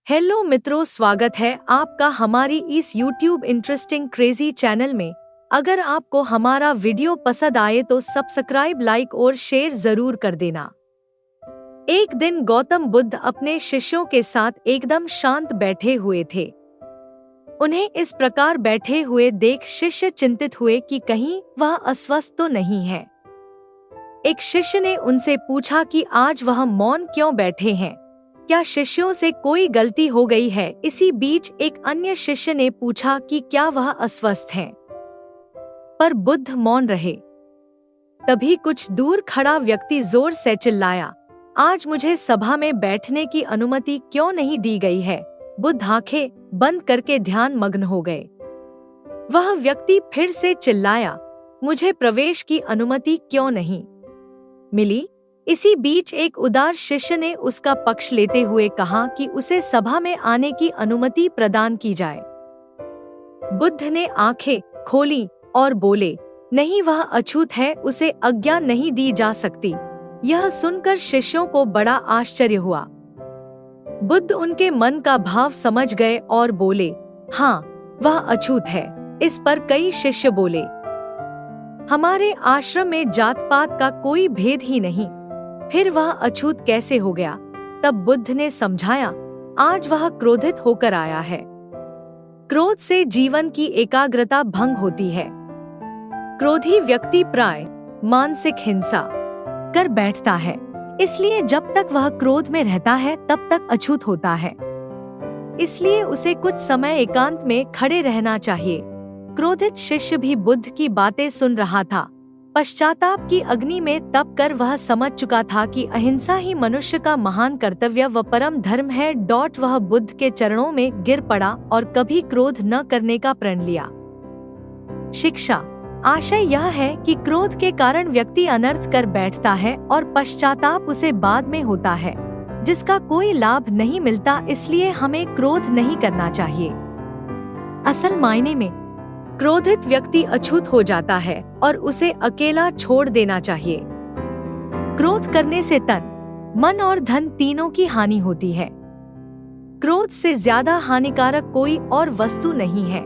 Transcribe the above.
Hello मित्रों, स्वागत है आपका हमारी इस YouTube इंटरेस्टिंग क्रेजी चैनल में। अगर आपको हमारा वीडियो पसंद आए तो सब्सक्राइब, लाइक और शेयर जरूर कर देना। एक दिन गौतम बुद्ध अपने शिष्यों के साथ एकदम शांत बैठे हुए थे। उन्हें इस प्रकार बैठे हुए देख शिष्य चिंतित हुए कि कहीं वह अस्वस्थ तो नहीं है। एक शिष्य ने उनसे पूछा कि आज वह मौन क्यों बैठे हैं, क्या शिष्यों से कोई गलती हो गई है। इसी बीच एक अन्य शिष्य ने पूछा कि क्या वह अस्वस्थ हैं, पर बुद्ध मौन रहे। तभी कुछ दूर खड़ा व्यक्ति जोर से चिल्लाया, आज मुझे सभा में बैठने की अनुमति क्यों नहीं दी गई है। बुद्ध आंखें बंद करके ध्यान मग्न हो गए। वह व्यक्ति फिर से चिल्लाया, मुझे प्रवेश की अनुमति क्यों नहीं मिली। इसी बीच एक उदार शिष्य ने उसका पक्ष लेते हुए कहा कि उसे सभा में आने की अनुमति प्रदान की जाए। बुद्ध ने आंखें खोली और बोले, नहीं, वह अछूत है, उसे आज्ञा नहीं दी जा सकती। यह सुनकर शिष्यों को बड़ा आश्चर्य हुआ। बुद्ध उनके मन का भाव समझ गए और बोले, हाँ, वह अछूत है। इस पर कई शिष्य बोले, हमारे आश्रम में जात पात का कोई भेद ही नहीं, फिर वह अछूत कैसे हो गया। तब बुद्ध ने समझाया, आज वह क्रोधित होकर आया है। क्रोध से जीवन की एकाग्रता भंग होती है। क्रोधी व्यक्ति प्राय मानसिक हिंसा कर बैठता है, इसलिए जब तक वह क्रोध में रहता है तब तक अछूत होता है। इसलिए उसे कुछ समय एकांत में खड़े रहना चाहिए। क्रोधित शिष्य भी बुद्ध की बातें सुन रहा था। पश्चाताप की अग्नि में तप कर वह समझ चुका था कि अहिंसा ही मनुष्य का महान कर्तव्य व परम धर्म है। वह बुद्ध के चरणों में गिर पड़ा और कभी क्रोध न करने का प्रण लिया। शिक्षा आशय यह है कि क्रोध के कारण व्यक्ति अनर्थ कर बैठता है और पश्चाताप उसे बाद में होता है, जिसका कोई लाभ नहीं मिलता। इसलिए हमें क्रोध नहीं करना चाहिए। असल मायने में क्रोधित व्यक्ति अछूत हो जाता है और उसे अकेला छोड़ देना चाहिए। क्रोध करने से तन, मन और धन तीनों की हानि होती है। क्रोध से ज्यादा हानिकारक कोई और वस्तु नहीं है।